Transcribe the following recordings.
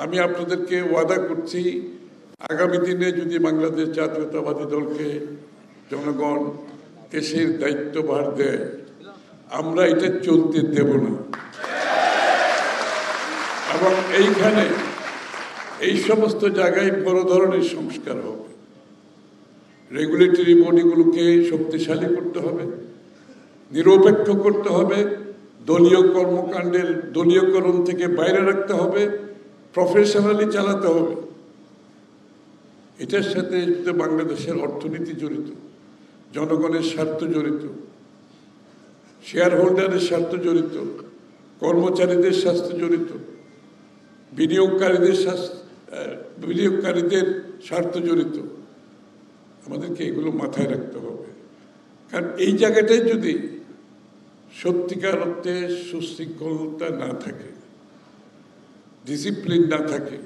আমি আপনাদেরকে ওয়াদা করছি, আগামী দিনে যদি বাংলাদেশ জাতীয়তাবাদী দলকে জনগণ দেশের দায়িত্বভার দেয়, আমরা এটা চলতে দেব না। এবং এইখানে এই সমস্ত জায়গায় বড় ধরনের সংস্কার হবে। রেগুলেটরি বডিগুলোকে শক্তিশালী করতে হবে, নিরপেক্ষ করতে হবে, দলীয় কর্মকাণ্ডের দলীয়করণ থেকে বাইরে রাখতে হবে, প্রফেশনালি চালাতে হবে। এটার সাথে বাংলাদেশের অর্থনীতি জড়িত, জনগণের স্বার্থ জড়িত, শেয়ার হোল্ডারের স্বার্থ জড়িত, কর্মচারীদের স্বার্থ জড়িত, বিনিয়োগকারীদের স্বার্থ জড়িত। আমাদেরকে এগুলো মাথায় রাখতে হবে। কারণ এই জায়গাটায় যদি সত্যিকার অর্থে সুশৃঙ্খলতা না থাকে, ডিসিপ্লিন না থাকে,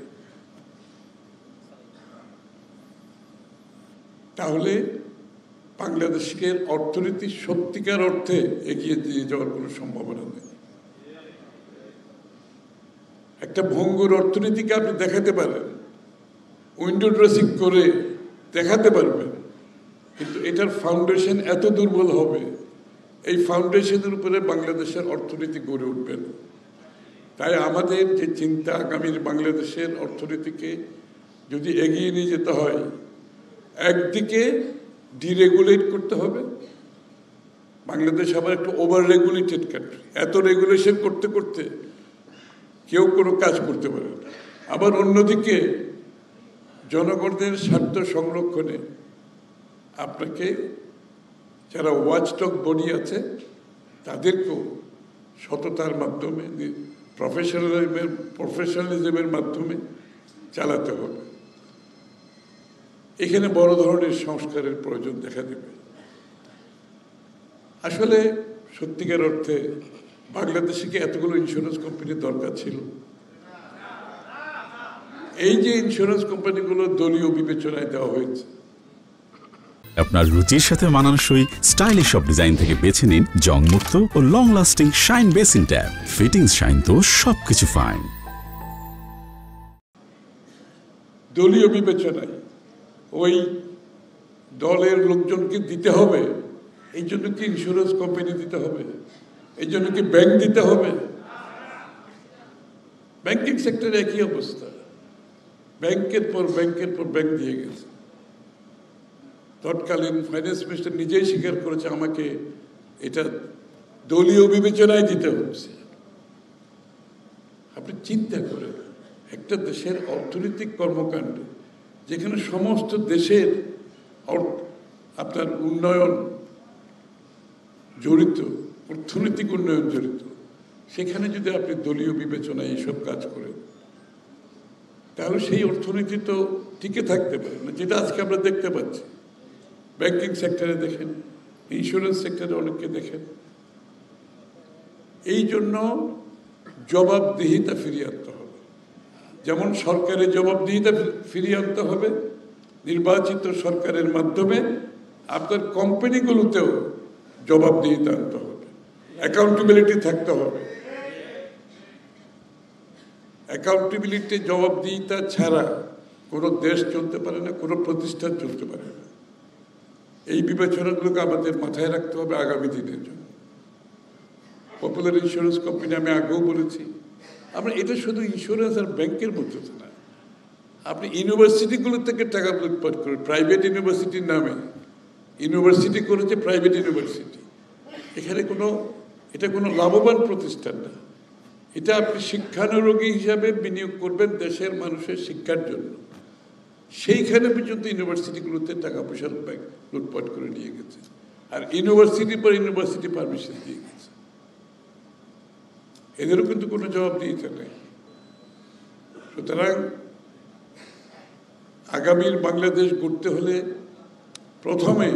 তাহলে বাংলাদেশের অর্থনীতি সত্যিকার অর্থে এগিয়ে দিয়ে যাওয়ার কোনো সম্ভাবনা নেই। একটা ভঙ্গুর অর্থনীতিকে আপনি দেখাতে পারেন, উইন্ডো ড্রেসিং করে দেখাতে পারবেন, কিন্তু এটার ফাউন্ডেশন এত দুর্বল হবে, এই ফাউন্ডেশনের উপরে বাংলাদেশের অর্থনীতি গড়ে উঠবে না। তাই আমাদের যে চিন্তা, আগামীর বাংলাদেশের অর্থনীতিকে যদি এগিয়ে নিয়ে যেতে হয়, একদিকে ডিরেগুলেট করতে হবে। বাংলাদেশ আবার একটা ওভার রেগুলেটেড কান্ট্রি, এত রেগুলেশন করতে করতে কেউ কোনো কাজ করতে পারে না। আবার অন্যদিকে জনগণের স্বার্থ সংরক্ষণে আপনাকে যারা ওয়াচডগ বডি আছে তাদেরকেও সততার মাধ্যমে, প্রফেশনালিজমের মাধ্যমে চালাতে হবে। এখানে বড় ধরনের সংস্কারের প্রয়োজন দেখা দেবে। আসলে সত্যিকার অর্থে বাংলাদেশে কি এতগুলো ইন্স্যুরেন্স কোম্পানির দরকার ছিল? এই যে ইন্স্যুরেন্স কোম্পানিগুলো দলীয় বিবেচনায় দেওয়া হয়েছে। আপনার রুচির সাথে মানানসই স্টাইলিশ সব ডিজাইন থেকে বেছে নিন জংমুক্ত ও long lasting shine basin tap. Fittings shine তো সবকিছু ফাইন। দলীয় বিবেচনায় ওই দলের লোকজনকে দিতে হবে, এই জন্য কি ইন্স্যুরেন্স কোম্পানি দিতে হবে? এই জন্য কি ব্যাংক দিতে হবে? ব্যাংকিং সেক্টরে একই অবস্থা, ব্যাংকের পর ব্যাংক দিয়ে গেছে। তৎকালীন ফাইন্যান্স মিনিস্টার নিজেই স্বীকার করেছে, আমাকে এটা দলীয় বিবেচনায় দিতে হচ্ছে। আপনি চিন্তা করেন, একটা দেশের অর্থনৈতিক কর্মকাণ্ডে যেখানে সমস্ত দেশের আপনার উন্নয়ন জড়িত, অর্থনৈতিক উন্নয়ন জড়িত, সেখানে যদি আপনি দলীয় বিবেচনায় এইসব কাজ করেন, তাহলে সেই অর্থনীতি তো টিকে থাকতে পারে না, যেটা আজকে আমরা দেখতে পাচ্ছি। ব্যাংকিং সেক্টরে দেখেন, ইন্স্যুরেন্স সেক্টরে অনেককে দেখেন। এই জন্য জবাবদিহিতা ফিরিয়ে আনতে হবে। যেমন সরকারের জবাবদিহিতা ফিরিয়ে আনতে হবে, নির্বাচিত সরকারের মাধ্যমে আপনার কোম্পানিগুলোতেও জবাবদিহিতা আনতে হবে, অ্যাকাউন্টেবিলিটি থাকতে হবে। অ্যাকাউন্টেবিলিটি, জবাবদিহিতা ছাড়া কোনো দেশ চলতে পারে না, কোনো প্রতিষ্ঠান চলতে পারে না। এই বিবেচনাগুলোকে আমাদের মাথায় রাখতে হবে আগামী দিনের জন্য। পপুলার ইন্স্যুরেন্স কোম্পানি আমি আগেও বলেছি, আমরা এটা শুধু ইন্স্যুরেন্স আর ব্যাংকের মধ্যে না, আপনি ইউনিভার্সিটিগুলো থেকে টাকা লুটপাট করেন, প্রাইভেট ইউনিভার্সিটির নামে। ইউনিভার্সিটি করেছে প্রাইভেট ইউনিভার্সিটি, এটা কোনো লাভবান প্রতিষ্ঠান না। এটা আপনি শিক্ষানুরোগী হিসাবে বিনিয়োগ করবেন দেশের মানুষের শিক্ষার জন্য। সেইখানে পর্যন্ত ইউনিভার্সিটিগুলোতে টাকা পয়সা লুটপাট করে নিয়ে গেছে, আর ইউনিভার্সিটি পর ইউনিভার্সিটি পারমিশন দিয়ে গেছে। এদেরও কিন্তু কোনো জবাবদিহিতা নেই। সুতরাং আগামীর বাংলাদেশ গড়তে হলে প্রথমে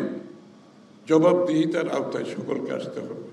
জবাবদিহিতার আওতায় সকলকে আসতে হবে।